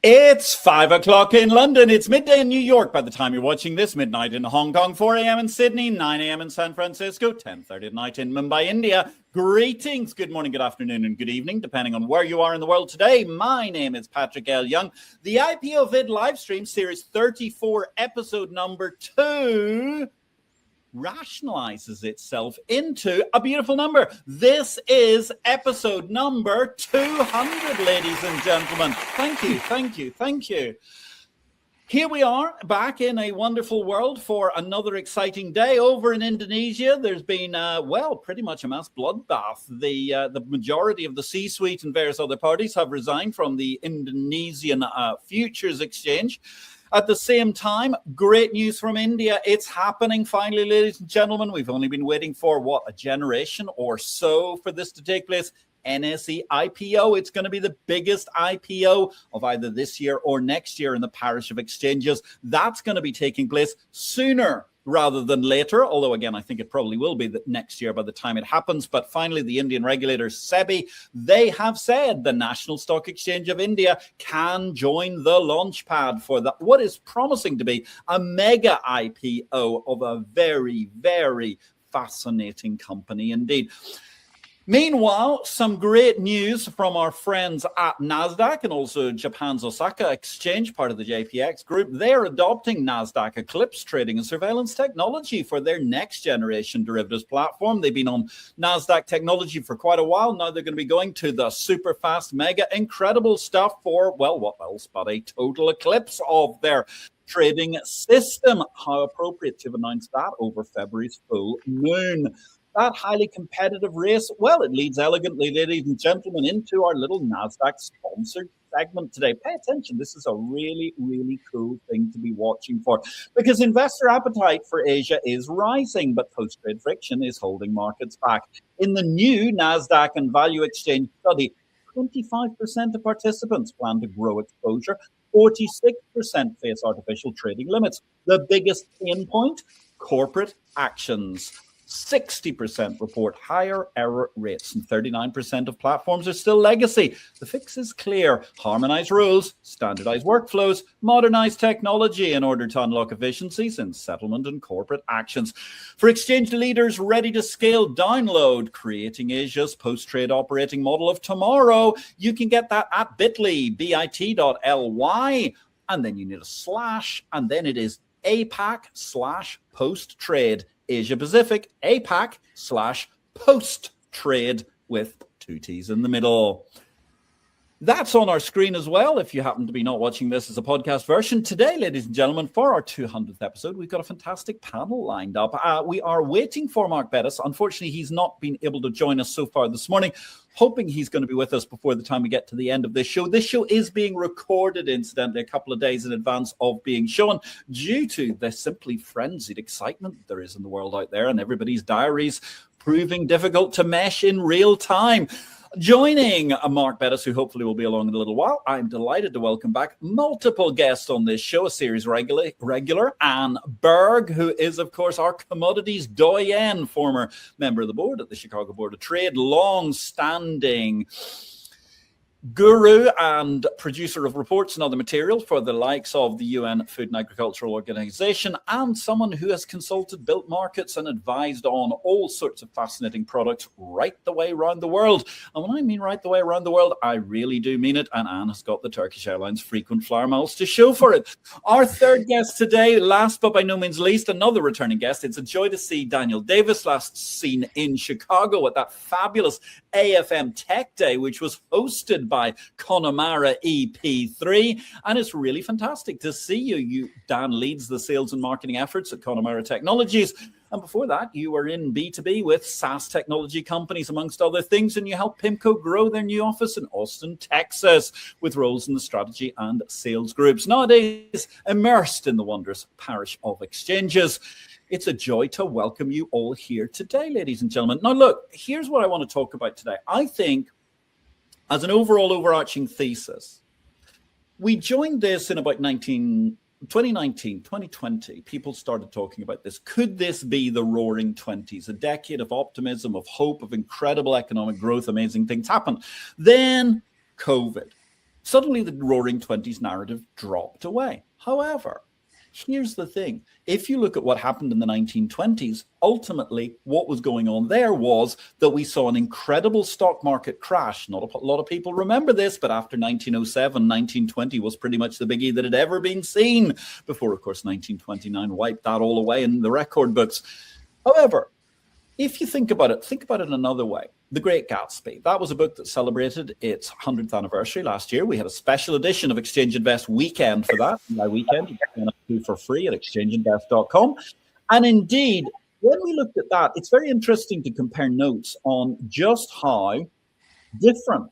It's 5 o'clock in London. It's midday in New York by the time you're watching this. Midnight in Hong Kong, 4 a.m. in Sydney, 9 a.m. in San Francisco, 10:30 at night in Mumbai, India. Greetings, good morning, good afternoon, and good evening, depending on where you are in the world today. My name is Patrick L. Young. The IPO-VID live stream, series 34, episode number 2, rationalizes itself into a beautiful number. This is episode number 200, ladies and gentlemen. Thank you. Here we are back in a wonderful world for another exciting day. Over in Indonesia, there's been, pretty much a mass bloodbath. The majority of the C-suite and various other parties have resigned from the Indonesian Futures Exchange. At the same time, great news from India. It's happening finally, ladies and gentlemen. We've only been waiting for, a generation or so for this to take place. NSE IPO. It's going to be the biggest IPO of either this year or next year in the parish of exchanges. That's going to be taking place sooner rather than later, although again, I think it probably will be that next year by the time it happens. But finally, the Indian regulator, SEBI, they have said the National Stock Exchange of India can join the launch pad for what is promising to be a mega IPO of a very, very fascinating company indeed. Meanwhile, some great news from our friends at NASDAQ and also Japan's Osaka Exchange, part of the JPX group. They're adopting NASDAQ Eclipse trading and surveillance technology for their next generation derivatives platform. They've been on NASDAQ technology for quite a while. Now they're going to be going to the super fast, mega, incredible stuff for, what else but a total eclipse of their trading system. How appropriate to have announced that over February's full moon. That highly competitive race, it leads elegantly, ladies and gentlemen, into our little NASDAQ sponsored segment today. Pay attention. This is a really, really cool thing to be watching for because investor appetite for Asia is rising, but post-trade friction is holding markets back. In the new NASDAQ and Value Exchange study, 25% of participants plan to grow exposure. 46% face artificial trading limits. The biggest pain point, corporate actions. 60% report higher error rates and 39% of platforms are still legacy. The fix is clear. Harmonize rules, standardize workflows, modernize technology in order to unlock efficiencies in settlement and corporate actions. For exchange leaders ready to scale, download Creating Asia's Post-Trade Operating Model of Tomorrow. You can get that at bit.ly, bit.ly, and then you need a slash, and then it is APAC/post-trade. Asia Pacific, APAC/post-trade with 2 T's in the middle. That's on our screen as well, if you happen to be not watching this as a podcast version. Today, ladies and gentlemen, for our 200th episode, we've got a fantastic panel lined up. We are waiting for Mark Bettis. Unfortunately, he's not been able to join us so far this morning, hoping he's going to be with us before the time we get to the end of this show. This show is being recorded, incidentally, a couple of days in advance of being shown due to the simply frenzied excitement there is in the world out there and everybody's diaries proving difficult to mesh in real time. Joining Mark Bettis, who hopefully will be along in a little while, I'm delighted to welcome back multiple guests on this show, a series regular, Anne Berg, who is, of course, our commodities doyen, former member of the board at the Chicago Board of Trade, long-standing guru and producer of reports and other material for the likes of the UN Food and Agricultural Organization, and someone who has consulted, built markets, and advised on all sorts of fascinating products right the way around the world. And when I mean right the way around the world, I really do mean it. And Anne has got the Turkish Airlines frequent flyer miles to show for it. Our third guest today, last but by no means least, another returning guest. It's a joy to see Daniel Davis, last seen in Chicago at that fabulous AFM Tech Day, which was hosted by Connemara EP3, and it's really fantastic to see you. Dan leads the sales and marketing efforts at Connemara Technologies, and before that you were in B2B with SaaS technology companies amongst other things, and you helped PIMCO grow their new office in Austin, Texas, with roles in the strategy and sales groups. Nowadays immersed in the wondrous parish of exchanges. It's a joy to welcome you all here today, ladies and gentlemen. Now, look, here's what I want to talk about today. I think, as an overall overarching thesis, we joined this in about 2019, 2020. People started talking about this. Could this be the roaring 20s, a decade of optimism, of hope, of incredible economic growth, amazing things happen? Then COVID. suddenly the Roaring Twenties narrative dropped away. However, here's the thing. If you look at what happened in the 1920s, ultimately what was going on there was that we saw an incredible stock market crash. Not a lot of people remember this, but after 1907, 1920 was pretty much the biggie that had ever been seen before, of course, 1929 wiped that all away in the record books. However, if you think about it another way. The Great Gatsby. That was a book that celebrated its 100th anniversary last year. We had a special edition of Exchange Invest Weekend for that. My weekend, you can do for free at exchangeinvest.com. And indeed, when we looked at that, it's very interesting to compare notes on just how different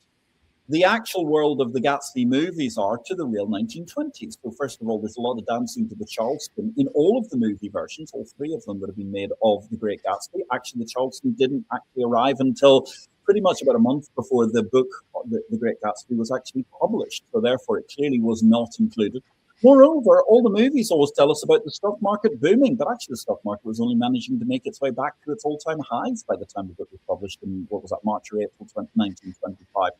the actual world of the Gatsby movies are to the real 1920s. So first of all, there's a lot of dancing to the Charleston in all of the movie versions, all three of them that have been made of the Great Gatsby. Actually, the Charleston didn't actually arrive until pretty much about a month before the book, The Great Gatsby, was actually published. So therefore, it clearly was not included. Moreover, all the movies always tell us about the stock market booming, but actually the stock market was only managing to make its way back to its all-time highs by the time the book was published in, what was that, March or April 1925.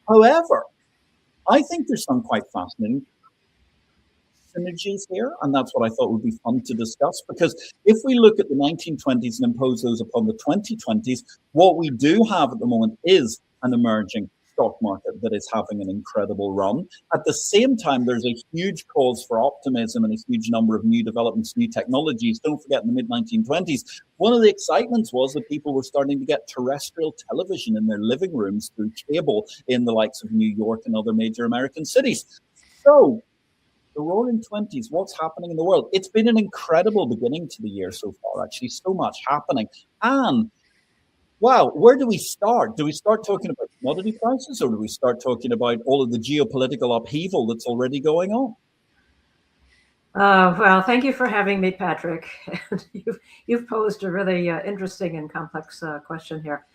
However, I think there's some quite fascinating synergies here, and that's what I thought would be fun to discuss, because if we look at the 1920s and impose those upon the 2020s, what we do have at the moment is an emerging stock market that is having an incredible run. At the same time, there's a huge cause for optimism and a huge number of new developments, new technologies. Don't forget, in the mid-1920s, one of the excitements was that people were starting to get terrestrial television in their living rooms through cable in the likes of New York and other major American cities. So the Roaring Twenties, what's happening in the world? It's been an incredible beginning to the year so far, actually, so much happening. And wow, where do we start? Do we start talking about commodity prices, or do we start talking about all of the geopolitical upheaval that's already going on? Well, thank you for having me, Patrick. You've posed a really interesting and complex question here.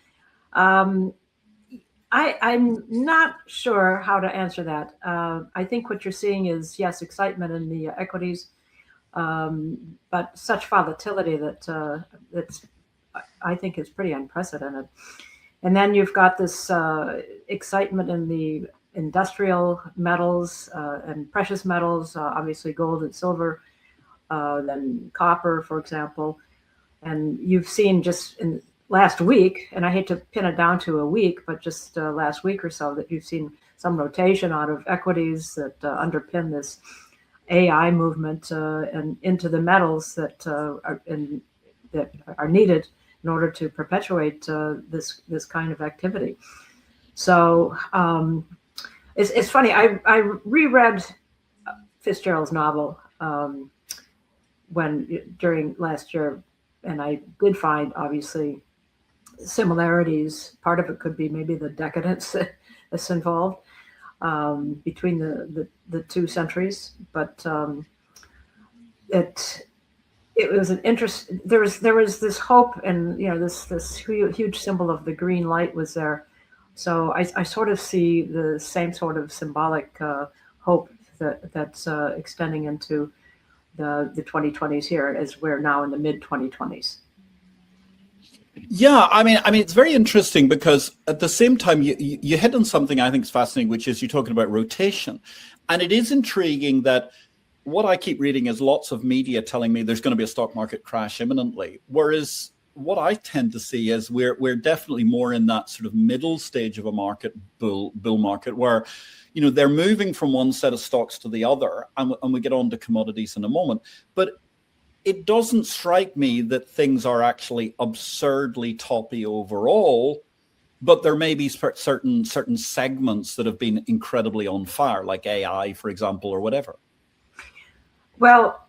I'm not sure how to answer that. I think what you're seeing is, yes, excitement in the equities, but such volatility that that's, I think, is pretty unprecedented. And then you've got this excitement in the industrial metals and precious metals, obviously gold and silver, then copper, for example. And you've seen just in last week, and I hate to pin it down to a week, but just last week or so, that you've seen some rotation out of equities that underpin this AI movement and into the metals that are needed in order to perpetuate this kind of activity. So it's funny. I reread Fitzgerald's novel during last year, and I did find, obviously, similarities. Part of it could be maybe the decadence that's involved between the two centuries, but it was an interest. There was this hope, and this huge symbol of the green light was there. So I sort of see the same sort of symbolic hope that's extending into the 2020s here, as we're now in the mid 2020s. Yeah, I mean, it's very interesting because at the same time, you hit on something I think is fascinating, which is you're talking about rotation, and it is intriguing that what I keep reading is lots of media telling me there's going to be a stock market crash imminently, whereas what I tend to see is we're definitely more in that sort of middle stage of a market, bull market, where they're moving from one set of stocks to the other, and we get on to commodities in a moment, but it doesn't strike me that things are actually absurdly toppy overall, but there may be certain segments that have been incredibly on fire, like AI, for example, or whatever. Well,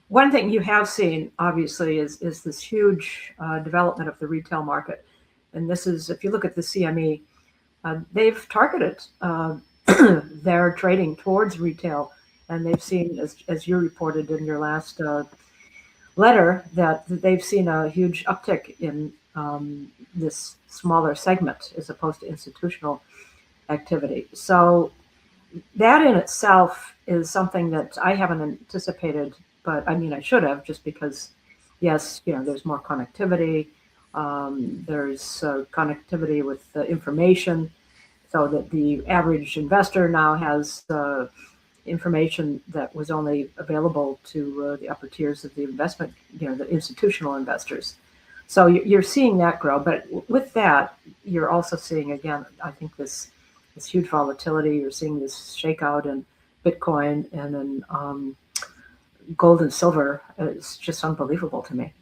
one thing you have seen, obviously, is this huge development of the retail market. And this is, if you look at the CME, they've targeted their trading towards retail. And they've seen, as you reported in your last letter, that they've seen a huge uptick in this smaller segment as opposed to institutional activity. So that in itself is something that I haven't anticipated, but I mean, I should have, just because, yes, there's more connectivity. There's connectivity with information so that the average investor now has information that was only available to the upper tiers of the investment, the institutional investors. So you're seeing that grow, but with that, you're also seeing, again, I think this huge volatility. You're seeing this shakeout in Bitcoin and in gold and silver. It's just unbelievable to me.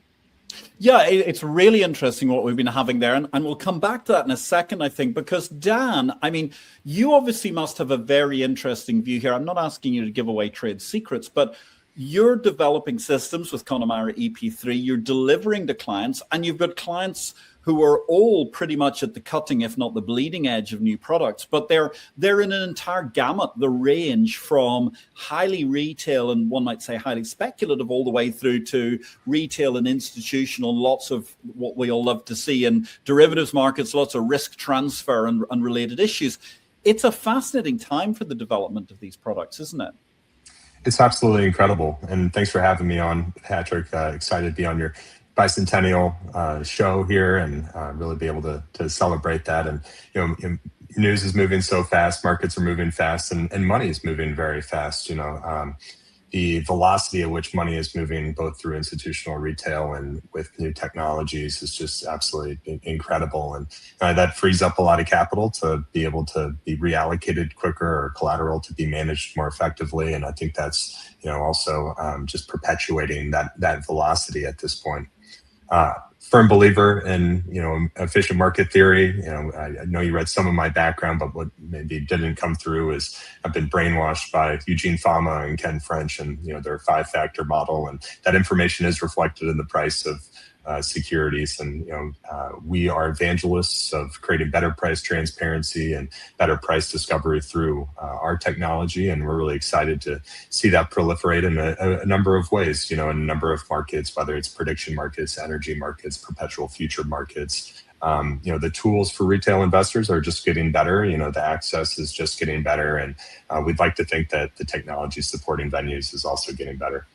Yeah, it's really interesting what we've been having there. And we'll come back to that in a second, I think, because Dan, I mean, you obviously must have a very interesting view here. I'm not asking you to give away trade secrets, but you're developing systems with Connemara EP3, you're delivering to clients, and you've got clients who are all pretty much at the cutting, if not the bleeding edge of new products, but they're in an entire gamut, the range from highly retail and one might say highly speculative all the way through to retail and institutional, lots of what we all love to see in derivatives markets, lots of risk transfer and related issues. It's a fascinating time for the development of these products, isn't it? It's absolutely incredible. And thanks for having me on, Patrick. Excited to be on your bicentennial show here and really be able to celebrate that. And, news is moving so fast, markets are moving fast, and money is moving very fast. The velocity at which money is moving both through institutional retail and with new technologies is just absolutely incredible. And that frees up a lot of capital to be able to be reallocated quicker or collateral to be managed more effectively. And I think that's, also just perpetuating that velocity at this point. Firm believer in efficient market theory. I know you read some of my background, but what maybe didn't come through is I've been brainwashed by Eugene Fama and Ken French and their 5-factor model, and that information is reflected in the price of securities. And we are evangelists of creating better price transparency and better price discovery through our technology, and we're really excited to see that proliferate in a number of ways. In a number of markets, whether it's prediction markets, energy markets, perpetual future markets. The tools for retail investors are just getting better. The access is just getting better, and we'd like to think that the technology supporting venues is also getting better.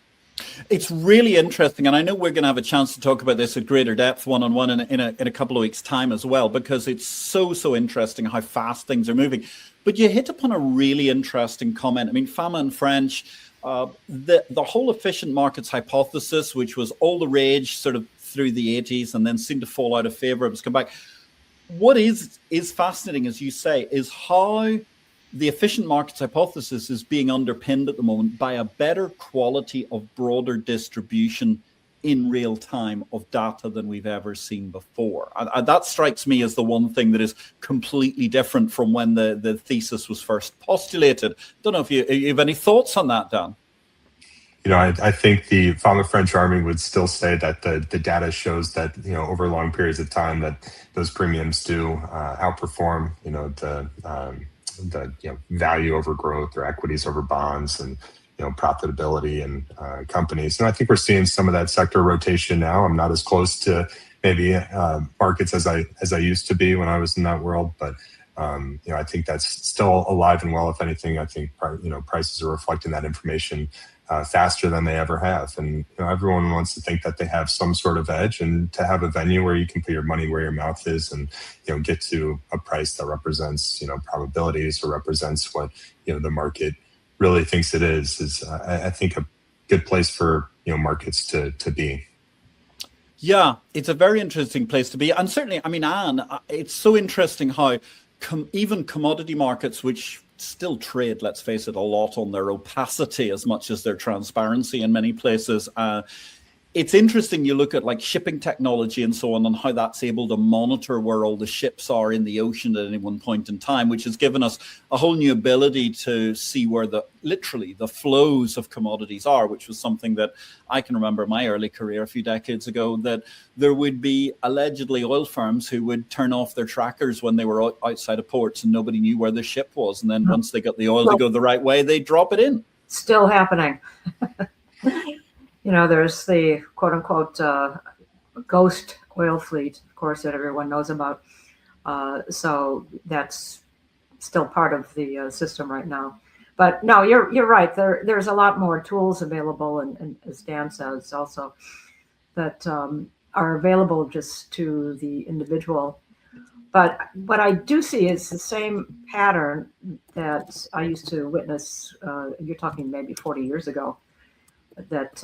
It's really interesting, and I know we're going to have a chance to talk about this at greater depth one-on-one in a couple of weeks' time as well, because it's so interesting how fast things are moving. But you hit upon a really interesting comment. I mean, Fama and French, the whole efficient markets hypothesis, which was all the rage sort of through the 80s and then seemed to fall out of favor, it's come back. What is fascinating, as you say, is how the efficient markets hypothesis is being underpinned at the moment by a better quality of broader distribution in real time of data than we've ever seen before. And that strikes me as the one thing that is completely different from when the thesis was first postulated. Don't know if you have any thoughts on that, Dan? I think the Fama French Army would still say that the data shows that, over long periods of time that those premiums do outperform, the value over growth or equities over bonds and profitability and companies. And I think we're seeing some of that sector rotation now. I'm not as close to maybe markets as I used to be when I was in that world, but I think that's still alive and well. If anything, I think prices are reflecting that information faster than they ever have. And everyone wants to think that they have some sort of edge, and to have a venue where you can put your money where your mouth is and get to a price that represents probabilities or represents what the market really thinks it is I think a good place for markets to be. Yeah, it's a very interesting place to be. And certainly, I mean, Anne, it's so interesting how even commodity markets, which still trade, let's face it, a lot on their opacity as much as their transparency in many places. It's interesting, you look at like shipping technology and so on, and how that's able to monitor where all the ships are in the ocean at any one point in time, which has given us a whole new ability to see where literally the flows of commodities are, which was something that I can remember in my early career a few decades ago, that there would be allegedly oil firms who would turn off their trackers when they were outside of ports and nobody knew where the ship was. And then once they got the oil to go the right way, they drop it in. Still happening. There's the quote unquote ghost oil fleet, of course, that everyone knows about. So that's still part of the system right now. But no, you're right. There's a lot more tools available, and as Dan says also, that are available just to the individual But what I do see is the same pattern that I used to witness. You're talking maybe 40 years ago. That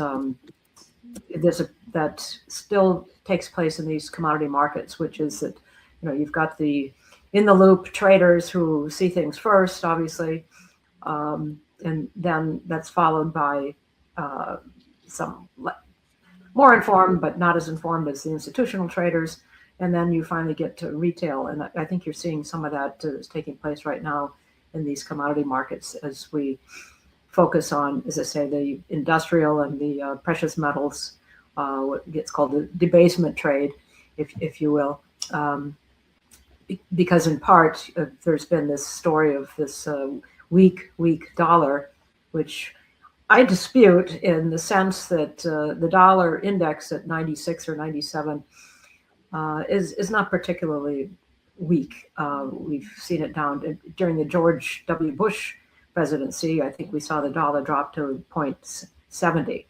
that still takes place in these commodity markets, which is that you've got the in the loop traders who see things first, obviously, and then that's followed by some more informed, but not as informed as the institutional traders. And then you finally get to retail. And I think you're seeing some of that is taking place right now in these commodity markets as we focus on, as I say, the industrial and the precious metals, what gets called the debasement trade, if you will. Because in part, there's been this story of this weak dollar, which I dispute in the sense that the dollar index at 96 or 97 is not particularly weak. We've seen it down during the George W. Bush presidency. I think we saw the dollar drop to 0.70.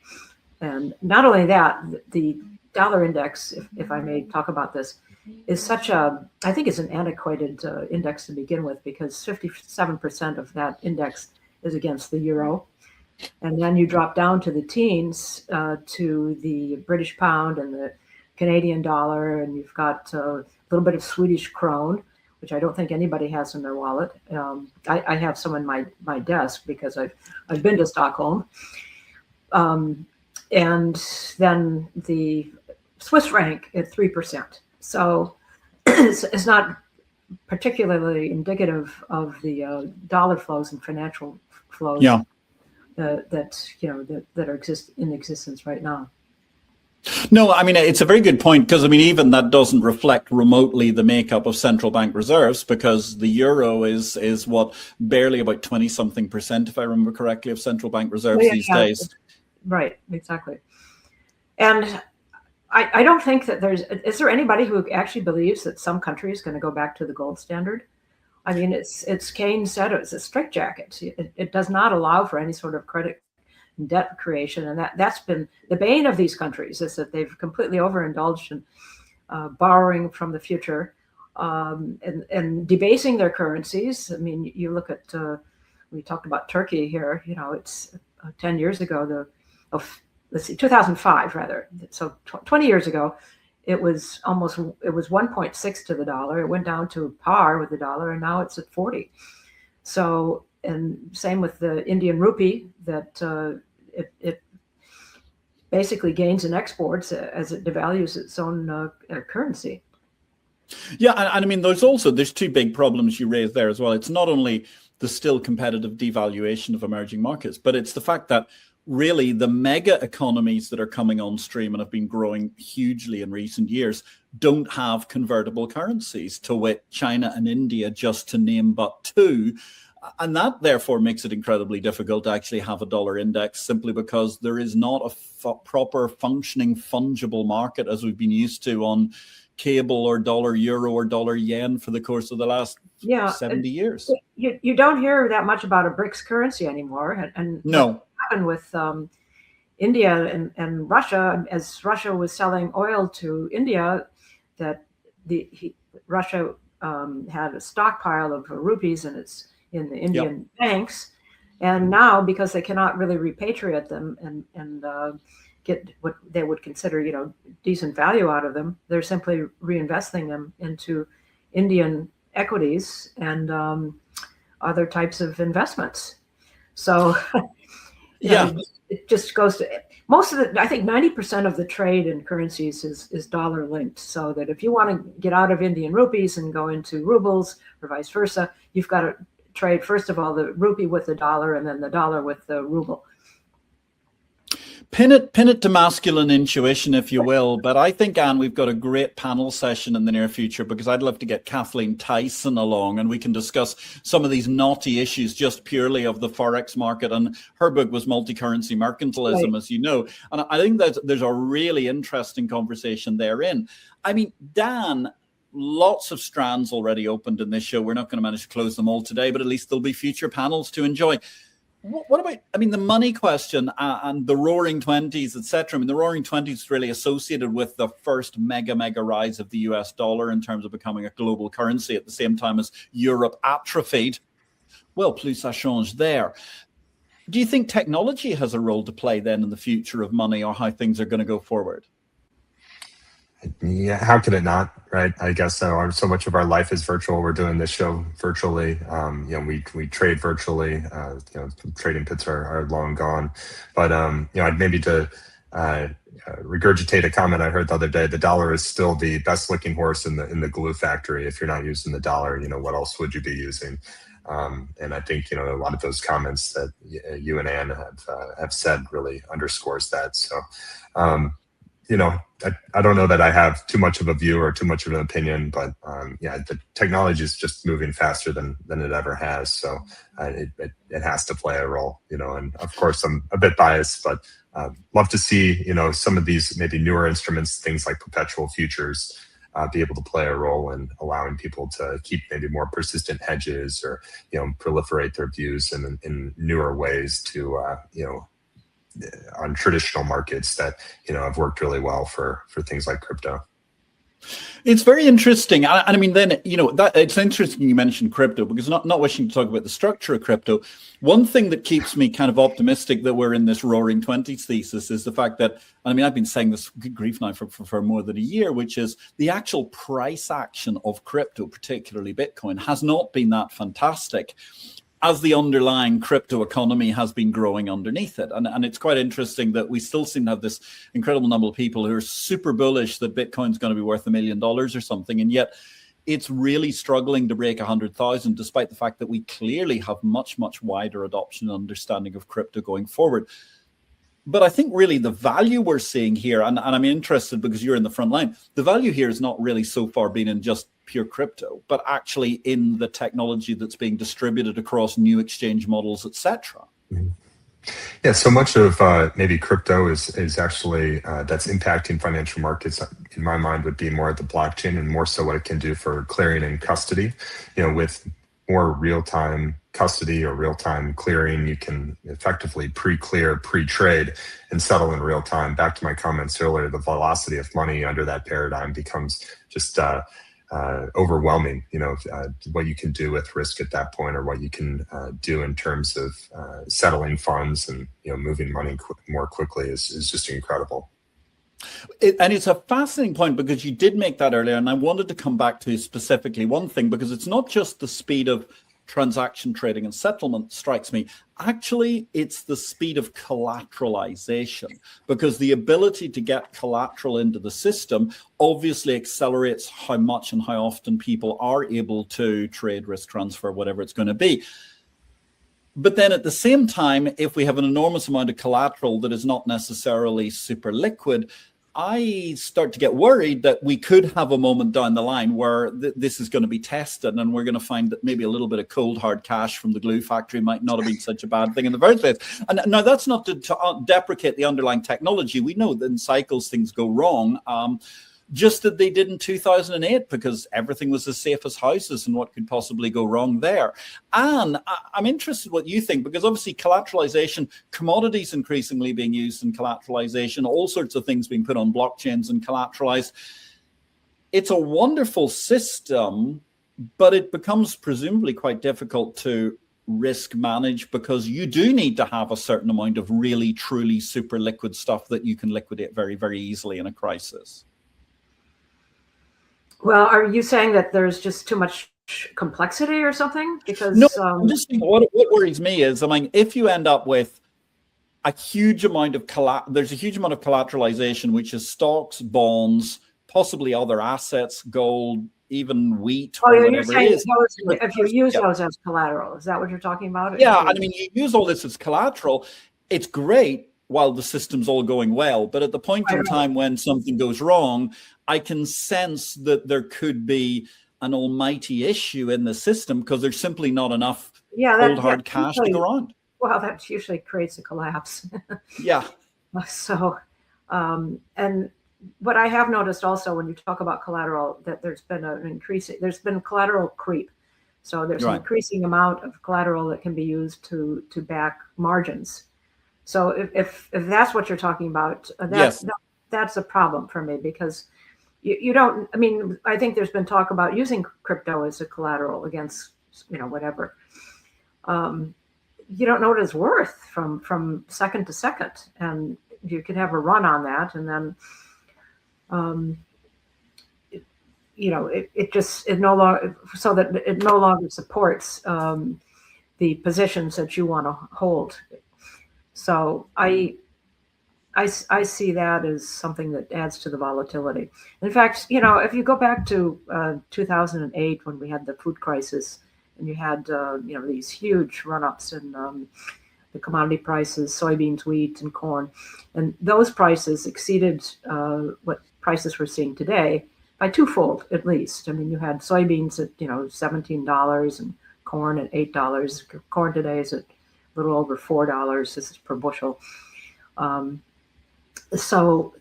And not only that, the dollar index, if I may talk about this, is I think it's an antiquated index to begin with, because 57% of that index is against the euro. And then you drop down to the teens to the British pound and the Canadian dollar, and you've got a little bit of Swedish krone, which I don't think anybody has in their wallet. I have some in my desk because I've been to Stockholm. And then the Swiss franc at 3%. So it's not particularly indicative of the dollar flows and financial flows that are in existence right now. No, I mean, it's a very good point, because, I mean, even that doesn't reflect remotely the makeup of central bank reserves, because the euro is what, barely about 20-something%, if I remember correctly, of central bank reserves these days. Right, exactly. And I don't think that is there anybody who actually believes that some country is going to go back to the gold standard? I mean, it's Keynes said it's a straitjacket. It does not allow for any sort of credit and debt creation, and that's been the bane of these countries, is that they've completely overindulged in borrowing from the future and debasing their currencies. I mean, you look at we talked about Turkey here. It's 10 years ago. Let's see, 2005 rather. So 20 years ago, it was 1.6 to the dollar. It went down to par with the dollar, and now it's at 40. So, and same with the Indian rupee, that it basically gains in exports as it devalues its own currency. Yeah, and I mean, there's two big problems you raised there as well. It's not only the still competitive devaluation of emerging markets, but it's the fact that really the mega economies that are coming on stream and have been growing hugely in recent years don't have convertible currencies, to wit China and India, just to name but two. And that therefore makes it incredibly difficult to actually have a dollar index, simply because there is not a proper functioning fungible market as we've been used to on cable or dollar euro or dollar yen for the course of the last 70 years. You don't hear that much about a BRICS currency anymore. And no. Happened with India and Russia, as Russia was selling oil to India, that Russia had a stockpile of rupees in the Indian banks, and now, because they cannot really repatriate them and get what they would consider decent value out of them, they're simply reinvesting them into Indian equities and other types of investments. So it just goes to most of the. I think 90% of the trade in currencies is dollar linked. So that if you want to get out of Indian rupees and go into rubles or vice versa, you've got to trade first of all the rupee with the dollar, and then the dollar with the ruble. Pin it to masculine intuition, if you will. But I think, Anne, we've got a great panel session in the near future, because I'd love to get Kathleen Tyson along, and we can discuss some of these knotty issues just purely of the Forex market. And her book was Multi-Currency Mercantilism, as you know. And I think that there's a really interesting conversation therein. I mean, Dan, lots of strands already opened in this show. We're not going to manage to close them all today, but at least there'll be future panels to enjoy. What about, I mean, the money question and the roaring 20s, etc. I mean, the roaring 20s is really associated with the first mega rise of the US dollar in terms of becoming a global currency at the same time as Europe atrophied. Well, plus ça change there. Do you think technology has a role to play then in the future of money or how things are going to go forward? Yeah, how could it not, right? I guess so. So much of our life is virtual. We're doing this show virtually. We trade virtually. Trading pits are long gone. But I'd maybe to regurgitate a comment I heard the other day. The dollar is still the best looking horse in the glue factory. If you're not using the dollar, what else would you be using? And I think a lot of those comments that you and Anne have said really underscores that. So. I don't know that I have too much of a view or too much of an opinion, but the technology is just moving faster than it ever has. So it has to play a role, and of course I'm a bit biased, but love to see, some of these maybe newer instruments, things like perpetual futures, be able to play a role in allowing people to keep maybe more persistent hedges or, proliferate their views in newer ways to, on traditional markets that have worked really well for things like crypto. It's very interesting. I mean, then that it's interesting you mentioned crypto, because not wishing to talk about the structure of crypto, one thing that keeps me kind of optimistic that we're in this roaring 20s thesis is the fact that, I mean, I've been saying this, good grief now, for more than a year, which is the actual price action of crypto, particularly Bitcoin, has not been that fantastic, as the underlying crypto economy has been growing underneath it. And it's quite interesting that we still seem to have this incredible number of people who are super bullish that Bitcoin's going to be worth $1 million or something. And yet it's really struggling to break 100,000, despite the fact that we clearly have much wider adoption and understanding of crypto going forward. But I think really the value we're seeing here, and I'm interested because you're in the front line, the value here is not really so far been in just pure crypto, but actually in the technology that's being distributed across new exchange models, etc. Yeah, so much of maybe crypto is actually that's impacting financial markets, in my mind, would be more at the blockchain and more so what it can do for clearing and custody. With more real-time custody or real-time clearing, you can effectively pre-clear, pre-trade, and settle in real time. Back to my comments earlier, the velocity of money under that paradigm becomes just overwhelming. What you can do with risk at that point, or what you can do in terms of settling funds and moving money more quickly is just incredible. And it's a fascinating point, because you did make that earlier, and I wanted to come back to specifically one thing, because it's not just the speed of transaction trading and settlement strikes me. Actually, it's the speed of collateralization, because the ability to get collateral into the system obviously accelerates how much and how often people are able to trade, risk transfer, whatever it's going to be. But then at the same time, if we have an enormous amount of collateral that is not necessarily super liquid, I start to get worried that we could have a moment down the line where this is going to be tested, and we're going to find that maybe a little bit of cold hard cash from the glue factory might not have been such a bad thing in the first place. And now that's not to deprecate the underlying technology. We know that in cycles things go wrong. Just that they did in 2008, because everything was as safe as houses, and what could possibly go wrong there. And I'm interested what you think, because obviously collateralization, commodities increasingly being used in collateralization, all sorts of things being put on blockchains and collateralized. It's a wonderful system, but it becomes presumably quite difficult to risk manage, because you do need to have a certain amount of really, truly super liquid stuff that you can liquidate very, very easily in a crisis. Well, are you saying that there's just too much complexity or something? Because no, I'm just saying, what worries me is, I mean, if you end up with a huge amount of there's a huge amount of collateralization, which is stocks, bonds, possibly other assets, gold, even wheat, or whatever it is. If you use those as collateral, is that what you're talking about? Yeah, I mean, you use all this as collateral. It's great while the system's all going well, but at the point in time when something goes wrong, I can sense that there could be an almighty issue in the system, because there's simply not enough cold hard cash to go around. Well, that usually creates a collapse. Yeah. So, and what I have noticed also when you talk about collateral, that there's been an increase, there's been collateral creep. So there's an Right. increasing amount of collateral that can be used to back margins. So if that's what you're talking about, Yes. that's a problem for me, because you don't, I mean, I think there's been talk about using crypto as a collateral against, whatever. You don't know what it's worth from second to second, and you can have a run on that, and then it no longer, so that it no longer supports the positions that you want to hold. So I see that as something that adds to the volatility. In fact, if you go back to 2008, when we had the food crisis, and you had these huge run-ups in the commodity prices, soybeans, wheat, and corn, and those prices exceeded what prices we're seeing today by twofold at least. I mean, you had soybeans at $17 and corn at $8. Corn today is at a little over $4. This is per bushel. So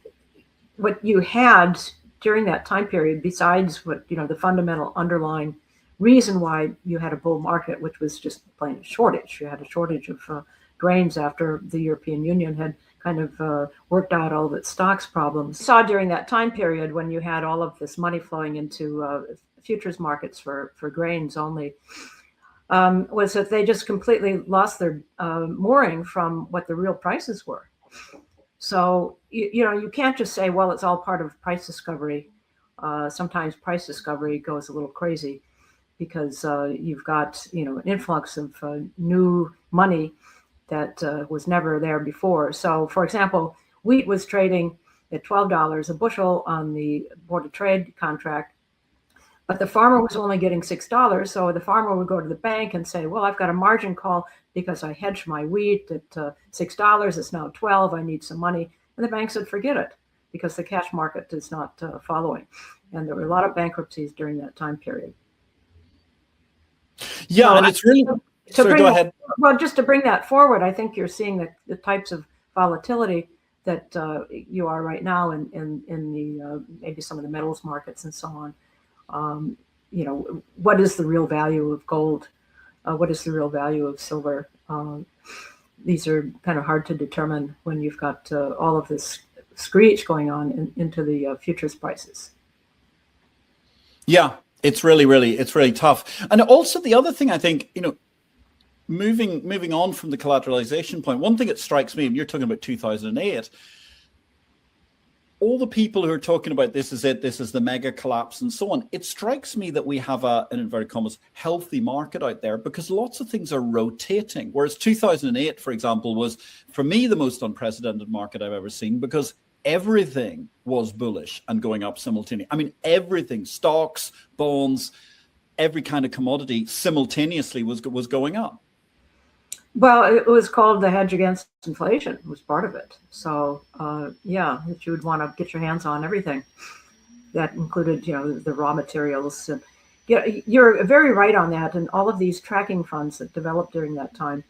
what you had during that time period, besides what, the fundamental underlying reason why you had a bull market, which was just plain a shortage. You had a shortage of grains after the European Union had kind of worked out all of its stocks problems. Saw during that time period, when you had all of this money flowing into futures markets for grains only, was that they just completely lost their mooring from what the real prices were. So, you can't just say, well, it's all part of price discovery. Sometimes price discovery goes a little crazy because you've got, an influx of new money that was never there before. So, for example, wheat was trading at $12 a bushel on the Board of Trade contract, but the farmer was only getting $6. So the farmer would go to the bank and say, well, I've got a margin call because I hedged my wheat at $6. It's now 12. I need some money. And the bank said, forget it, because the cash market is not following. And there were a lot of bankruptcies during that time period. Yeah, so and it's really... Sorry, go ahead. Well, just to bring that forward, I think you're seeing the types of volatility that you are right now in the maybe some of the metals markets and so on. What is the real value of gold? What is the real value of silver? These are kind of hard to determine when you've got all of this screech going on into the futures prices. Yeah, it's really tough. And also the other thing, I think, moving on from the collateralization point, one thing that strikes me, and you're talking about 2008, all the people who are talking about this is the mega collapse and so on, it strikes me that we have in inverted commas, healthy market out there, because lots of things are rotating. Whereas 2008, for example, was, for me, the most unprecedented market I've ever seen, because everything was bullish and going up simultaneously. I mean, everything, stocks, bonds, every kind of commodity simultaneously was going up. Well, it was called the hedge against inflation. It was part of it. So, that you would want to get your hands on everything. That included, the raw materials. And, you're very right on that. And all of these tracking funds that developed during that time,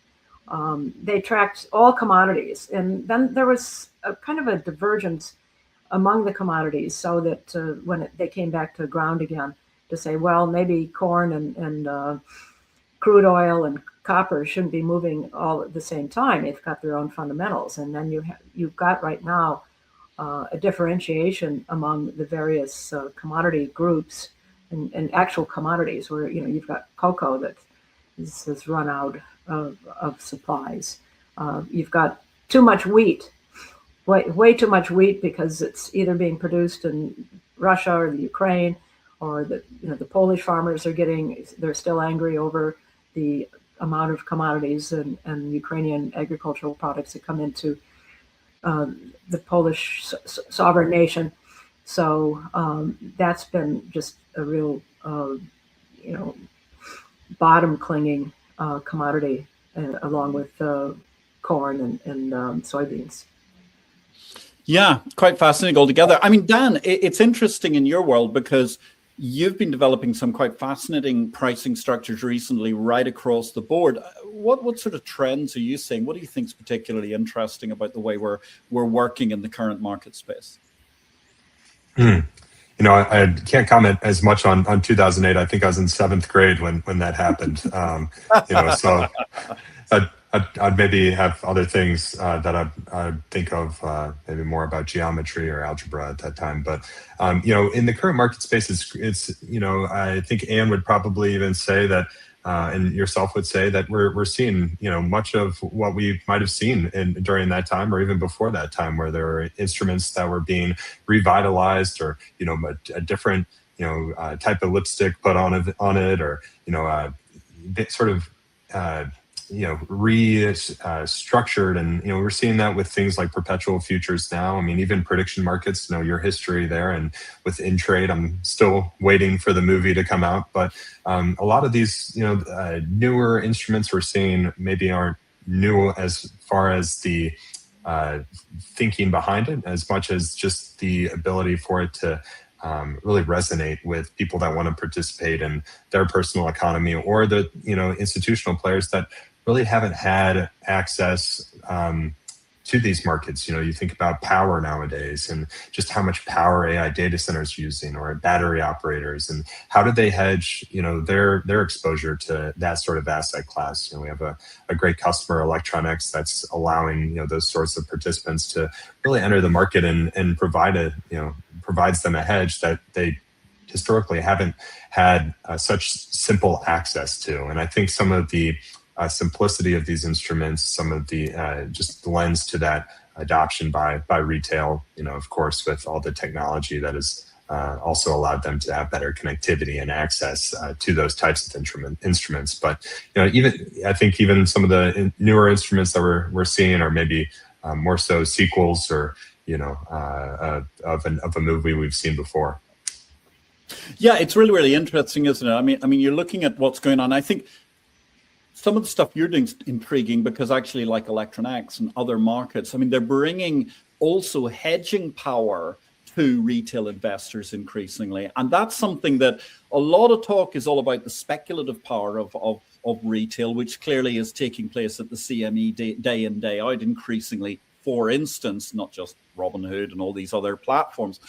they tracked all commodities. And then there was a kind of a divergence among the commodities, so that when they came back to ground again, to say, well, maybe corn and crude oil and copper shouldn't be moving all at the same time. They've got their own fundamentals. And then you've got right now a differentiation among the various commodity groups and actual commodities, where, you've got cocoa that has run out of supplies. You've got too much wheat, way too much wheat, because it's either being produced in Russia or the Ukraine, or the Polish farmers they're still angry over the amount of commodities and Ukrainian agricultural products that come into the Polish sovereign nation. So that's been just a real, bottom clinging commodity, along with corn and soybeans. Yeah, quite fascinating altogether. I mean, Dan, it's interesting in your world, because you've been developing some quite fascinating pricing structures recently right across the board. What sort of trends are you seeing? What do you think is particularly interesting about the way we're working in the current market space? Yeah, I can't comment as much on 2008. I think I was in 7th grade when that happened. So I'd maybe have other things that I'd think of, maybe more about geometry or algebra at that time. But in the current market space, it's I think Anne would probably even say that, and yourself would say that we're seeing much of what we might have seen during that time, or even before that time, where there were instruments that were being revitalized, or a different type of lipstick put on it, or sort of restructured. And we're seeing that with things like perpetual futures now. I mean, even prediction markets, your history there, and with InTrade, I'm still waiting for the movie to come out. But a lot of these newer instruments we're seeing maybe aren't new as far as the thinking behind it, as much as just the ability for it to really resonate with people that want to participate in their personal economy, or the institutional players that really haven't had access to these markets. You think about power nowadays, and just how much power AI data centers are using, or battery operators, and how do they hedge their exposure to that sort of asset class. We have a great customer, Electronics, that's allowing those sorts of participants to really enter the market and provides them a hedge that they historically haven't had such simple access to. And I think some of the simplicity of these instruments, some of the just lends to that adoption by retail, of course, with all the technology that has also allowed them to have better connectivity and access to those types of instruments. But I think even some of the newer instruments that we're seeing are maybe more so sequels, or of a movie we've seen before. Yeah, it's really, really interesting, isn't it? I mean, you're looking at what's going on. I think some of the stuff you're doing is intriguing, because actually, like Electronics and other markets, I mean, they're bringing also hedging power to retail investors increasingly. And that's something that a lot of talk is all about, the speculative power of retail, which clearly is taking place at the CME day in, day out increasingly, for instance, not just Robinhood and all these other platforms.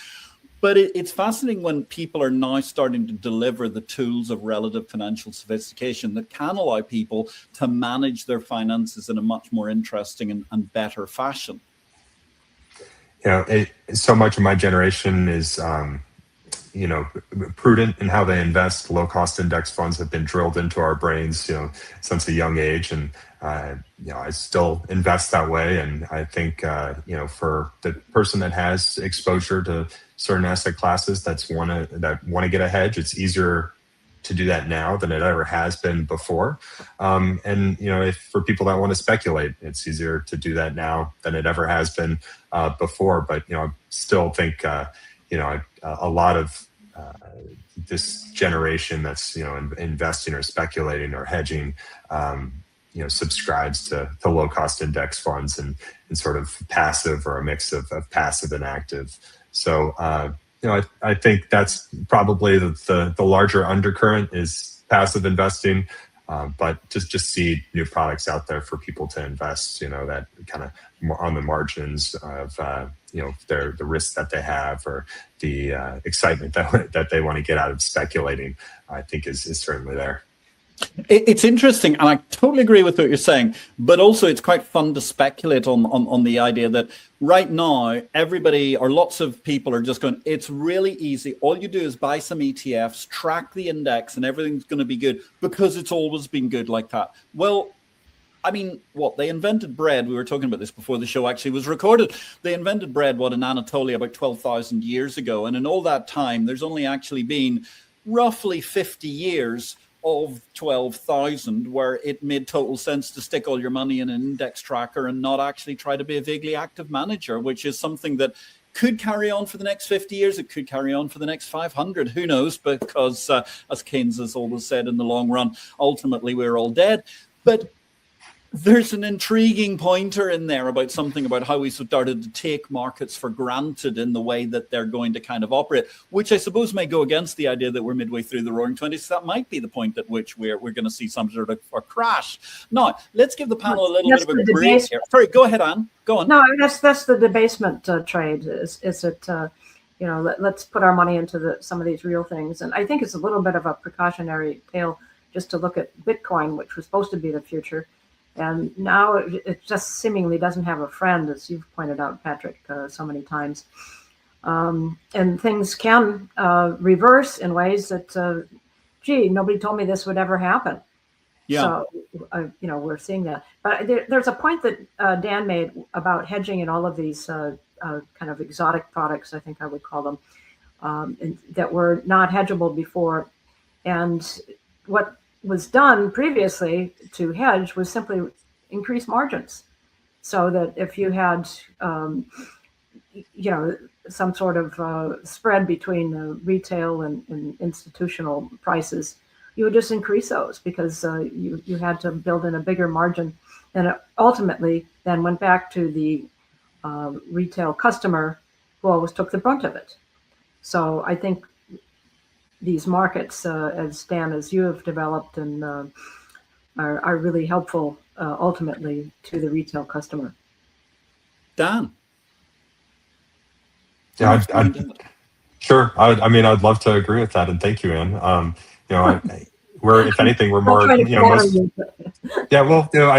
But it's fascinating when people are now starting to deliver the tools of relative financial sophistication that can allow people to manage their finances in a much more interesting and better fashion. So much of my generation is, prudent in how they invest. Low-cost index funds have been drilled into our brains, since a young age. And, I still invest that way. And I think, for the person that has exposure to certain asset classes that want to get a hedge, it's easier to do that now than it ever has been before. And if for people that want to speculate, it's easier to do that now than it ever has been before. But I still think a lot of this generation that's investing or speculating or hedging subscribes to low cost index funds and sort of passive, or a mix of passive and active. So, I think that's probably the larger undercurrent is passive investing, but just see new products out there for people to invest, that kind of more on the margins of, the risk that they have, or the excitement that they want to get out of speculating, I think is certainly there. It's interesting, and I totally agree with what you're saying, but also it's quite fun to speculate on the idea that right now everybody, or lots of people, are just going, it's really easy. All you do is buy some ETFs, track the index, and everything's going to be good because it's always been good like that. Well, I mean, they invented bread. We were talking about this before the show actually was recorded. They invented bread, in Anatolia about 12,000 years ago. And in all that time, there's only actually been roughly 50 years of 12,000 where it made total sense to stick all your money in an index tracker and not actually try to be a vaguely active manager, which is something that could carry on for the next 50 years. It could carry on for the next 500. Who knows? Because as Keynes has always said, in the long run, ultimately we're all dead. But there's an intriguing pointer in there about something about how we started to take markets for granted in the way that they're going to kind of operate, which I suppose may go against the idea that we're midway through the Roaring '20s. That might be the point at which we're going to see some sort of a crash. Now, let's give the panel a little bit of a break here. Sorry, go ahead, Anne. Go on. No, that's the debasement trade. Is it? let's put our money into some of these real things. And I think it's a little bit of a precautionary tale just to look at Bitcoin, which was supposed to be the future. And now it just seemingly doesn't have a friend, as you've pointed out, Patrick, so many times. And things can reverse in ways that, nobody told me this would ever happen. Yeah. So, we're seeing that. But there's a point that Dan made about hedging in all of these kind of exotic products, I think I would call them, that were not hedgeable before. And what was done previously to hedge was simply increase margins, so that if you had, some sort of spread between retail and institutional prices, you would just increase those because you had to build in a bigger margin, and it ultimately then went back to the retail customer, who always took the brunt of it. So I think these markets, as you have developed, and are really helpful ultimately to the retail customer. Dan. Yeah, sure. I'd love to agree with that, and thank you, Ann. We're, if anything, we're more, I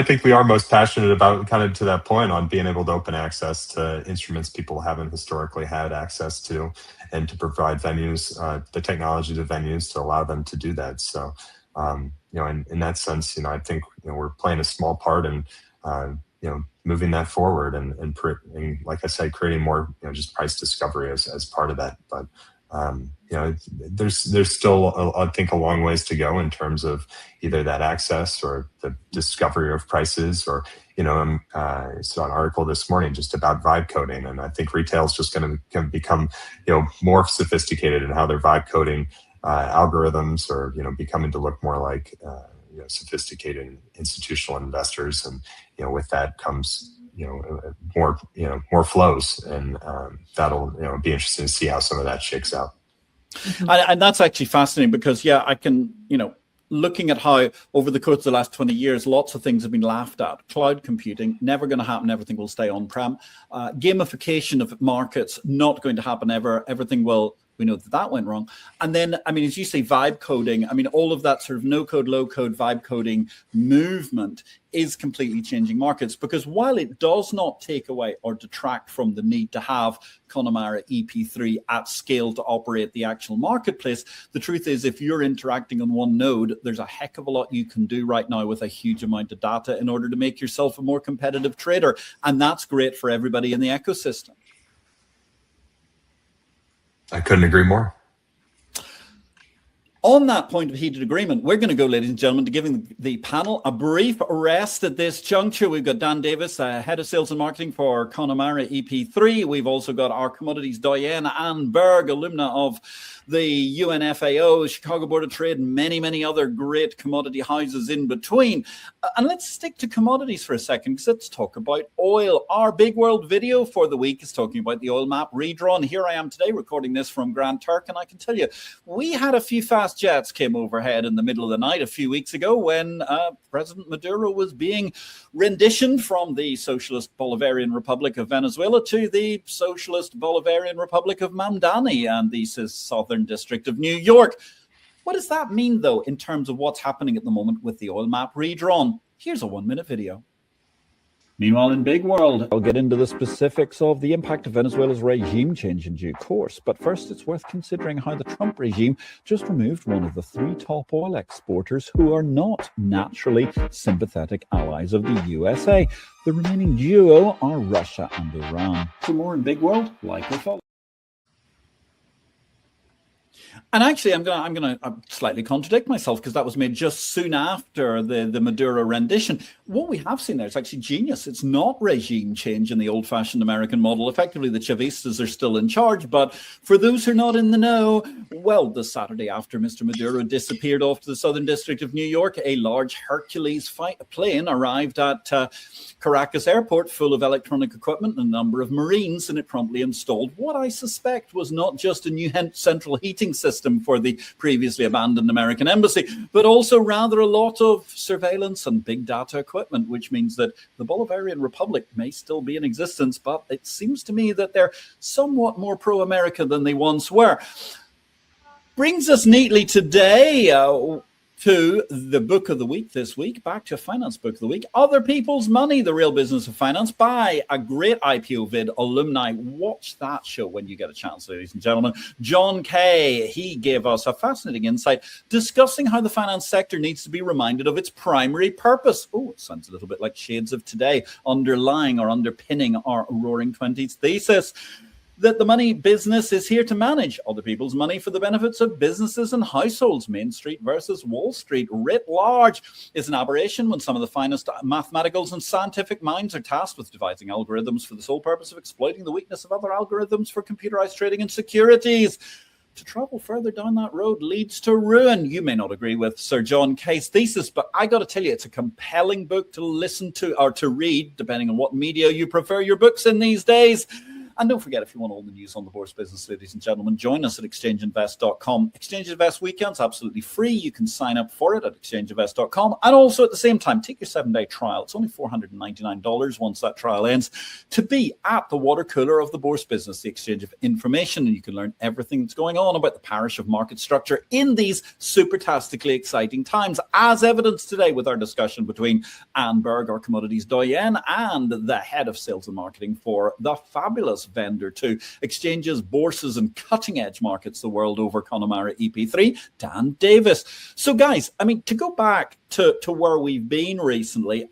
think we are most passionate about, kind of to that point, on being able to open access to instruments people haven't historically had access to, and to provide venues, the technology to venues to allow them to do that. So, in that sense, I think we're playing a small part in, moving that forward, and like I said, creating more, just price discovery as part of that. But there's still, I think, a long ways to go in terms of either that access or the discovery of prices, or, I saw an article this morning just about vibe coding, and I think retail is just going to become, more sophisticated in how they're vibe coding algorithms, or, becoming to look more like, sophisticated institutional investors. And, with that comes, more flows, and that'll, be interesting to see how some of that shakes out. And that's actually fascinating because, I can, looking at how over the course of the last 20 years, lots of things have been laughed at. Cloud computing, never going to happen. Everything will stay on-prem. Gamification of markets, not going to happen ever. Everything will, we know that went wrong. And then, as you say, vibe coding, all of that sort of no-code, low-code vibe coding movement is completely changing markets, because while it does not take away or detract from the need to have Connemara EP3 at scale to operate the actual marketplace, the truth is, if you're interacting on one node, there's a heck of a lot you can do right now with a huge amount of data in order to make yourself a more competitive trader. And that's great for everybody in the ecosystem. I couldn't agree more. On that point of heated agreement, we're going to go, ladies and gentlemen, to giving the panel a brief rest at this juncture. We've got Dan Davis, Head of Sales and Marketing for Connemara EP3. We've also got our commodities doyen, Ann Berg, alumna of the UNFAO, Chicago Board of Trade, and many, many other great commodity houses in between. And let's stick to commodities for a second, because let's talk about oil. Our Big World video for the week is talking about the oil map redrawn. Here I am today recording this from Grand Turk, and I can tell you, we had a few fast jets came overhead in the middle of the night a few weeks ago when President Maduro was being renditioned from the Socialist Bolivarian Republic of Venezuela to the Socialist Bolivarian Republic of Mamdani and the Southern District of New York. What does that mean, though, in terms of what's happening at the moment with the oil map redrawn? Here's a 1-minute video. Meanwhile, in Big World, I'll get into the specifics of the impact of Venezuela's regime change in due course. But first, it's worth considering how the Trump regime just removed one of the 3 top oil exporters who are not naturally sympathetic allies of the USA. The remaining duo are Russia and Iran. For more in Big World, like or follow. And actually, I'm going to slightly contradict myself, because that was made just soon after the Maduro rendition. What we have seen there is actually genius. It's not regime change in the old-fashioned American model. Effectively, the Chavistas are still in charge. But for those who are not in the know, well, the Saturday after Mr. Maduro disappeared off to the Southern District of New York, a large Hercules plane arrived at Caracas Airport full of electronic equipment and a number of Marines, and it promptly installed what I suspect was not just a new central heating system for the previously abandoned American embassy, but also rather a lot of surveillance and big data equipment, which means that the Bolivarian Republic may still be in existence, but it seems to me that they're somewhat more pro-America than they once were. Brings us neatly today to the book of the week this week, back to a finance book of the week, Other People's Money, The Real Business of Finance, by a great IPO-VID alumni. Watch that show when you get a chance, ladies and gentlemen. John Kay, he gave us a fascinating insight discussing how the finance sector needs to be reminded of its primary purpose. Oh, it sounds a little bit like Shades of Today, underlying or underpinning our Roaring Twenties thesis, that the money business is here to manage other people's money for the benefits of businesses and households. Main Street versus Wall Street writ large is an aberration when some of the finest mathematicals and scientific minds are tasked with devising algorithms for the sole purpose of exploiting the weakness of other algorithms for computerized trading in securities. To travel further down that road leads to ruin. You may not agree with Sir John Kay's thesis, but I got to tell you, it's a compelling book to listen to or to read, depending on what media you prefer your books in these days. And don't forget, if you want all the news on the Bourse business, ladies and gentlemen, join us at exchangeinvest.com. Exchange Invest Weekend's absolutely free. You can sign up for it at exchangeinvest.com. And also at the same time, take your 7-day trial. It's only $499 once that trial ends, to be at the water cooler of the Bourse business, the exchange of information. And you can learn everything that's going on about the parish of market structure in these supertastically exciting times, as evidenced today with our discussion between Anne Berg, our commodities doyen, and the head of sales and marketing for the fabulous vendor to exchanges, bourses, and cutting-edge markets the world over, Connemara EP3, Dan Davis. So, guys, I mean, to go back to where we've been recently,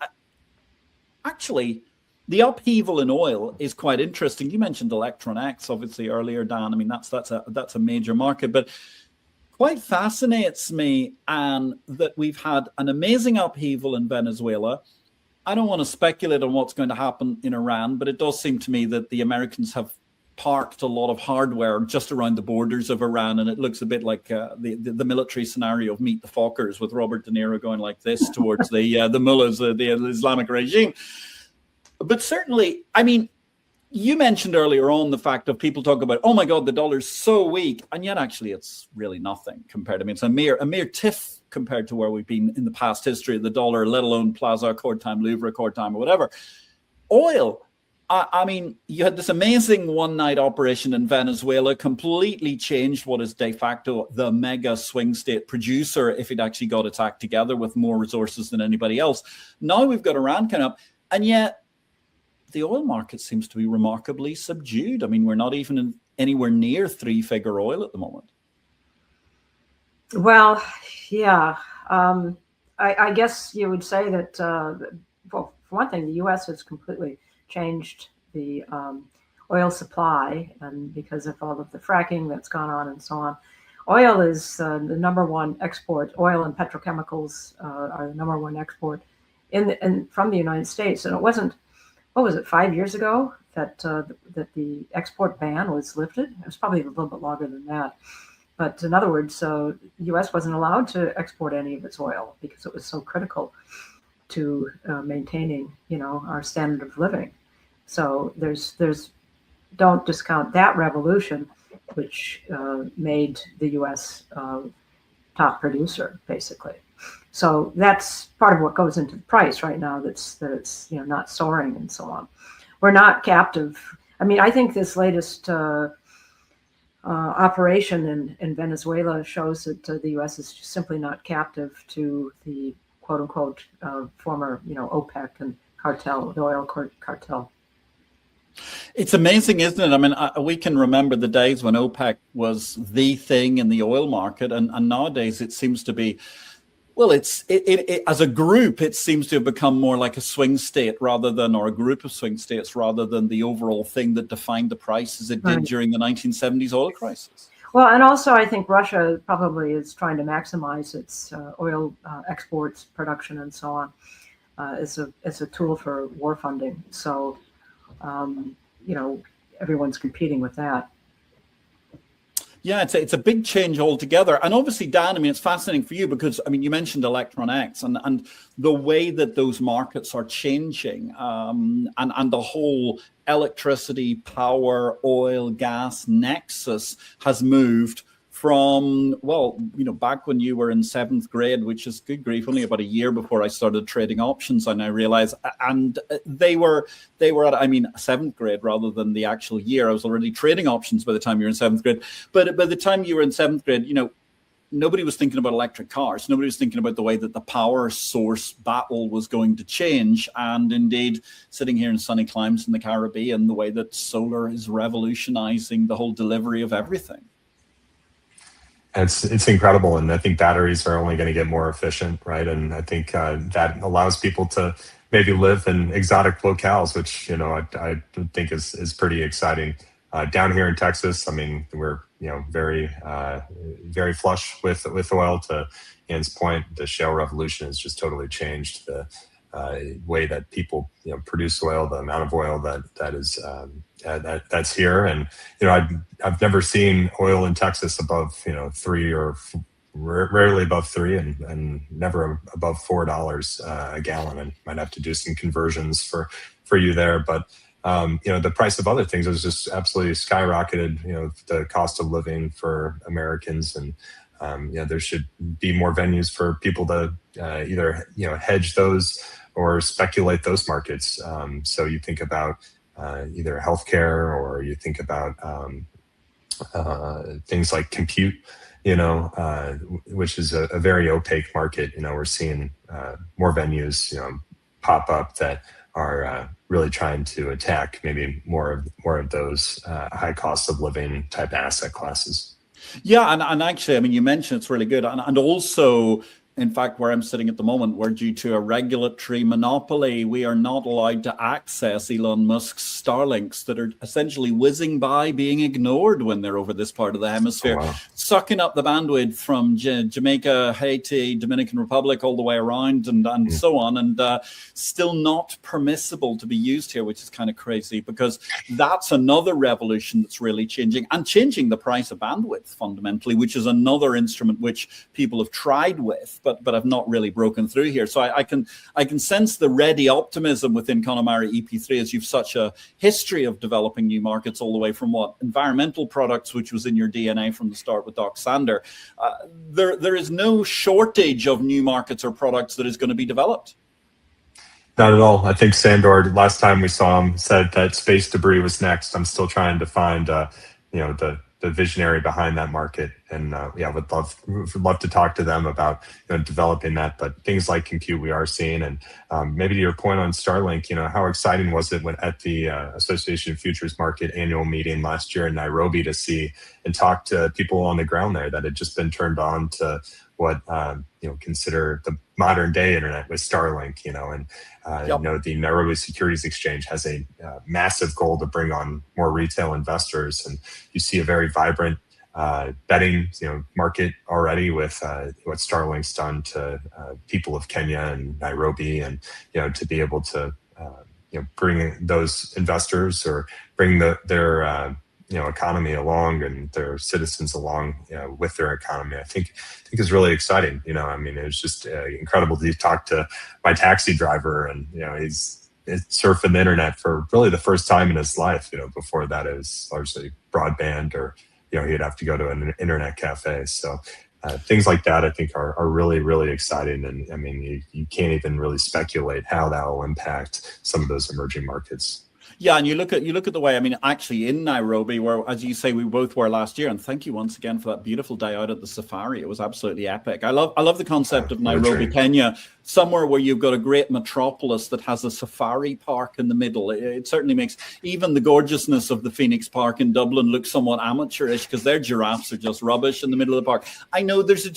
actually, the upheaval in oil is quite interesting. You mentioned Electron X, obviously, earlier, Dan. I mean, that's a major market, but quite fascinates me, and that we've had an amazing upheaval in Venezuela. I don't want to speculate on what's going to happen in Iran, but it does seem to me that the Americans have parked a lot of hardware just around the borders of Iran, and it looks a bit like the military scenario of Meet the Fockers, with Robert De Niro going like this towards the mullahs, the Islamic regime. But certainly, I mean, you mentioned earlier on the fact of people talk about, oh my God, the dollar's so weak, and yet actually it's really nothing compared. I mean, it's a mere tiff compared to where we've been in the past history of the dollar, let alone Plaza Accord time, Louvre Accord time, or whatever. Oil, I mean, you had this amazing one-night operation in Venezuela, completely changed what is de facto the mega swing state producer if it actually got its act together with more resources than anybody else. Now we've got Iran coming up, and yet the oil market seems to be remarkably subdued. I mean, we're not even anywhere near three-figure oil at the moment. Well, yeah. I guess you would say that, well, for one thing, the U.S. has completely changed the oil supply, and because of all of the fracking that's gone on and so on. Oil is the number one export. Oil and petrochemicals are the number one export from the United States. And it wasn't, what was it, 5 years ago that the export ban was lifted? It was probably a little bit longer than that. But in other words, the U.S. wasn't allowed to export any of its oil because it was so critical to maintaining, our standard of living. So there's don't discount that revolution, which made the U.S. Top producer, basically. So that's part of what goes into the price right now. That it's not soaring and so on. We're not captive. I mean, I think this latest operation in Venezuela shows that the U.S. is just simply not captive to the quote unquote former OPEC and cartel, the oil cartel. It's amazing, isn't it? I mean, we can remember the days when OPEC was the thing in the oil market, and nowadays it seems to be, well, it as a group, it seems to have become more like a swing state or a group of swing states rather than the overall thing that defined the price as it did during the 1970s oil crisis. Well, and also I think Russia probably is trying to maximize its oil exports, production, and so on as a tool for war funding. So, everyone's competing with that. Yeah, it's a big change altogether. And obviously, Dan, I mean, it's fascinating for you because, I mean, you mentioned Electron X and the way that those markets are changing and the whole electricity, power, oil, gas nexus has moved from, well, back when you were in 7th grade, which is good grief, only about a year before I started trading options, I now realize. And they were at, 7th grade rather than the actual year. I was already trading options by the time you were in 7th grade. But by the time you were in 7th grade, nobody was thinking about electric cars. Nobody was thinking about the way that the power source battle was going to change. And indeed, sitting here in sunny climes in the Caribbean, the way that solar is revolutionizing the whole delivery of everything. It's incredible. And I think batteries are only going to get more efficient, right? And I think that allows people to maybe live in exotic locales, which, I think is pretty exciting. Down here in Texas, we're very flush with oil. To Ian's point, the shale revolution has just totally changed the way that people produce oil, the amount of oil that's here. And I've never seen oil in Texas above 3 or rarely above 3 and never above $4 a gallon. And might have to do some conversions for you there, but the price of other things has just absolutely skyrocketed, the cost of living for Americans. And, there should be more venues for people to either, hedge those or speculate those markets. So you think about either healthcare, or you think about things like compute, which is a very opaque market. We're seeing more venues, pop up that are really trying to attack maybe more of those high cost of living type asset classes. Yeah, and actually, you mentioned it's really good, and also, in fact, where I'm sitting at the moment, we're due to a regulatory monopoly. We are not allowed to access Elon Musk's Starlinks that are essentially whizzing by, being ignored when they're over this part of the hemisphere, sucking up the bandwidth from Jamaica, Haiti, Dominican Republic, all the way around, and so on, and still not permissible to be used here, which is kind of crazy, because that's another revolution that's really changing the price of bandwidth fundamentally, which is another instrument which people have tried with, but I've not really broken through here. So I can sense the ready optimism within Connemara EP3, as you've such a history of developing new markets, all the way from environmental products, which was in your DNA from the start with Doc Sander. There is no shortage of new markets or products that is going to be developed. Not at all. I think Sandor, last time we saw him, said that space debris was next. I'm still trying to find the visionary behind that market, and would love to talk to them about developing that. But things like compute we are seeing, and maybe to your point on Starlink, how exciting was it when at the Association of Futures Market annual meeting last year in Nairobi to see and talk to people on the ground there that had just been turned on to what consider the modern day internet with Starlink, the Nairobi Securities Exchange has a massive goal to bring on more retail investors, and you see a very vibrant betting market already with what Starlink's done to people of Kenya and Nairobi, and to be able to bring those investors or bring their economy along and their citizens along with their economy, I think is really exciting. It was just incredible to talk to my taxi driver, and he's surfing the internet for really the first time in his life. Before that it was largely broadband, or he'd have to go to an internet cafe. So things like that I think are really, really exciting, and you can't even really speculate how that will impact some of those emerging markets. Yeah, and you look at the way, actually in Nairobi, where, as you say, we both were last year, and thank you once again for that beautiful day out at the safari. It was absolutely epic. I love the concept of Nairobi, Kenya, somewhere where you've got a great metropolis that has a safari park in the middle. It certainly makes even the gorgeousness of the Phoenix Park in Dublin look somewhat amateurish, because their giraffes are just rubbish in the middle of the park. I know there's a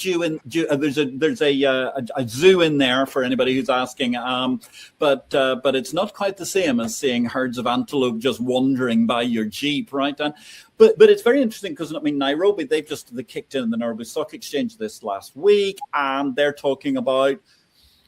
there's a zoo in there for anybody who's asking, but it's not quite the same as seeing herds of antelope just wandering by your Jeep, right? And but it's very interesting, because Nairobi, they kicked in the Nairobi Stock Exchange this last week, and they're talking about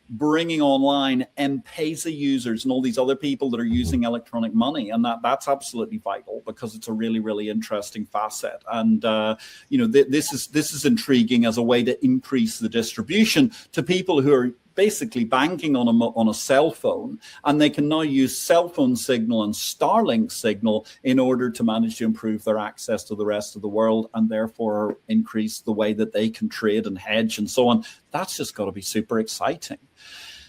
bringing online M-Pesa users and all these other people that are using electronic money, and that's absolutely vital, because it's a really, really interesting facet. And this is intriguing as a way to increase the distribution to people who are basically banking on a cell phone, and they can now use cell phone signal and Starlink signal in order to manage to improve their access to the rest of the world, and therefore increase the way that they can trade and hedge and so on. That's just got to be super exciting.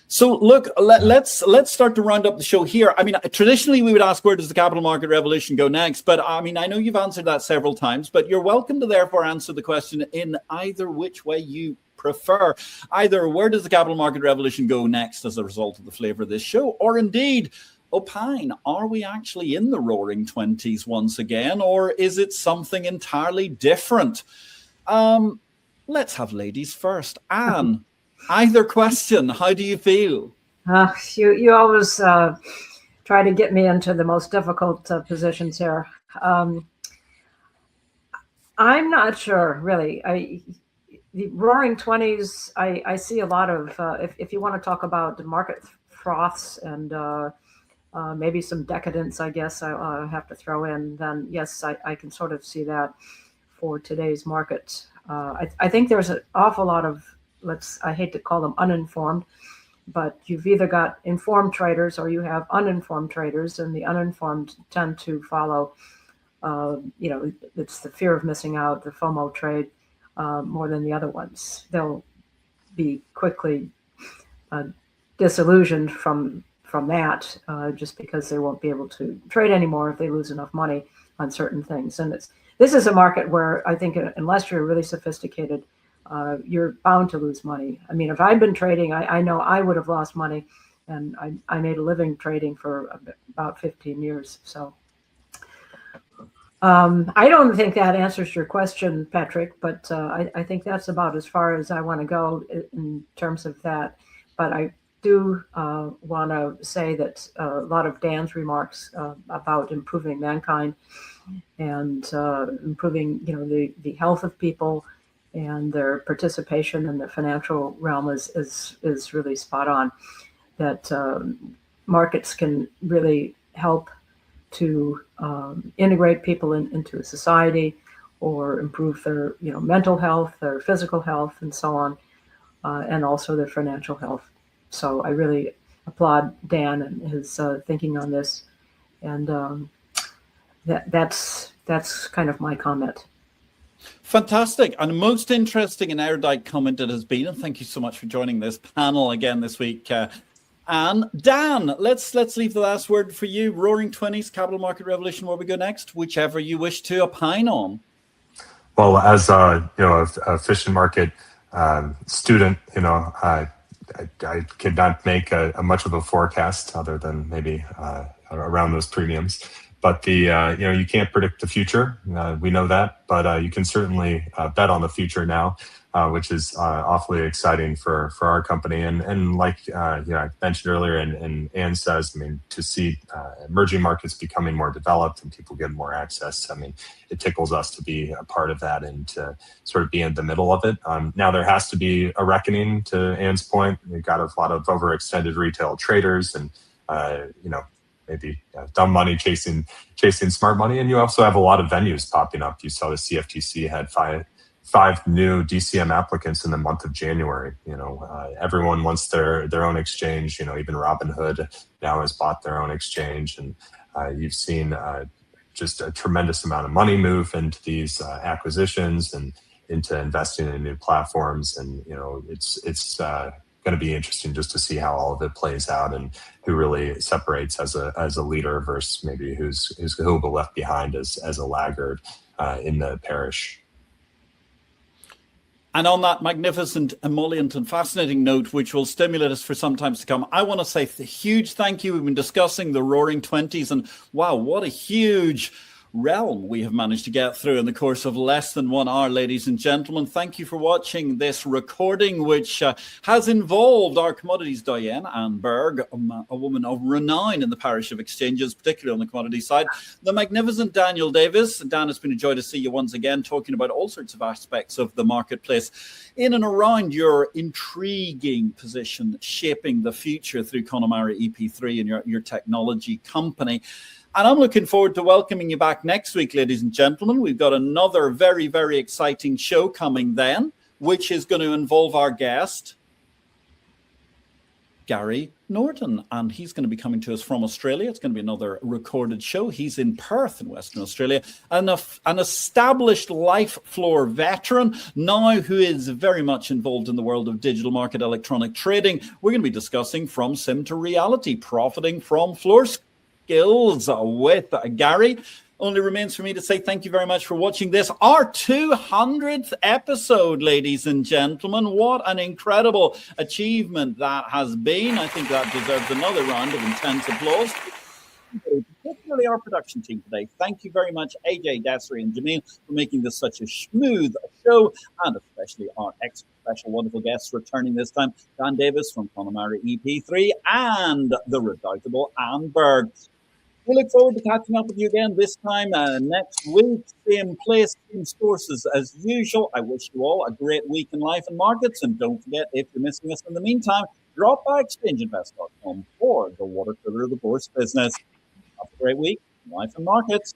So look, let's start to round up the show here. I mean, traditionally we would ask, where does the capital market revolution go next? But I mean, I know you've answered that several times, but you're welcome to therefore answer the question in either which way you prefer. Either where does the capital market revolution go next as a result of the flavor of this show, or indeed opine, are we actually in the roaring 20s once again, or is it something entirely different? Let's have ladies first. Anne. Either question, how do you feel? You always try to get me into the most difficult positions here. I'm not sure, really. The roaring 20s, I see a lot of, if you want to talk about the market froths and maybe some decadence, I guess I have to throw in, then yes, I can sort of see that for today's market. I think there's an awful lot of, I hate to call them uninformed, but you've either got informed traders or you have uninformed traders, and the uninformed tend to follow, it's the fear of missing out, the FOMO trade, more than the other ones. They'll be quickly disillusioned from that, just because they won't be able to trade anymore if they lose enough money on certain things. And this is a market where I think unless you're really sophisticated, you're bound to lose money. I mean, if I'd been trading, I know I would have lost money, and I made a living trading for about 15 years. So I don't think that answers your question, Patrick, but I think that's about as far as I want to go in terms of that. But I do want to say that a lot of Dan's remarks about improving mankind and improving, the health of people and their participation in the financial realm is really spot on. That markets can really help to integrate people into a society, or improve their mental health, their physical health, and so on, and also their financial health. So I really applaud Dan and his thinking on this, and that's kind of my comment. Fantastic, and most interesting and erudite comment it has been, and thank you so much for joining this panel again this week. And Dan, let's leave the last word for you. Roaring 20s, capital market revolution, where we go next, whichever you wish to opine on. Well, as a efficient market student, I could not make a much of a forecast other than maybe around those premiums. But you can't predict the future. We know that, but you can certainly bet on the future now, which is awfully exciting for our company. And like I mentioned earlier, and Anne says, I mean, to see emerging markets becoming more developed and people get more access, I mean, it tickles us to be a part of that and to sort of be in the middle of it. Now there has to be a reckoning. To Anne's point, we've got a lot of overextended retail traders, and maybe dumb money chasing smart money. And you also have a lot of venues popping up. You saw the CFTC had five new DCM applicants in the month of January. Everyone wants their own exchange. Even Robinhood now has bought their own exchange. And you've seen just a tremendous amount of money move into these acquisitions and into investing in new platforms. And, it's going to be interesting just to see how all of it plays out and who really separates as a leader versus maybe who'll be left behind as a laggard in the parish. And on that magnificent, emollient, and fascinating note, which will stimulate us for some time to come, I want to say a huge thank you. We've been discussing the roaring 20s, and wow, what a huge realm we have managed to get through in the course of less than 1 hour, ladies and gentlemen. Thank you for watching this recording, which has involved our commodities doyen, Anne Berg, a woman of renown in the parish of exchanges, particularly on the commodity side, the magnificent Daniel Davis. Dan, it's been a joy to see you once again, talking about all sorts of aspects of the marketplace in and around your intriguing position, shaping the future through Connemara EP3 and your technology company. And I'm looking forward to welcoming you back next week, ladies and gentlemen. We've got another very, very exciting show coming then, which is going to involve our guest, Gary Norton, and he's going to be coming to us from Australia. It's going to be another recorded show. He's in Perth in Western Australia, and an established life floor veteran now who is very much involved in the world of digital market electronic trading. We're going to be discussing from sim to reality, profiting from floor skills with Gary. Only remains for me to say thank you very much for watching this, our 200th episode, ladies and gentlemen. What an incredible achievement that has been. I think that deserves another round of intense applause. Particularly our production team today. Thank you very much, AJ, Desiree, and Jamil, for making this such a smooth show, and especially our extra special wonderful guests returning this time, Dan Davis from Connemara EP3 and the redoubtable Anne Berg. We look forward to catching up with you again this time next week. Same place, same sources as usual. I wish you all a great week in life and markets. And don't forget, if you're missing us in the meantime, drop by exchangeinvest.com for the water cooler of the course business. Have a great week in life and markets.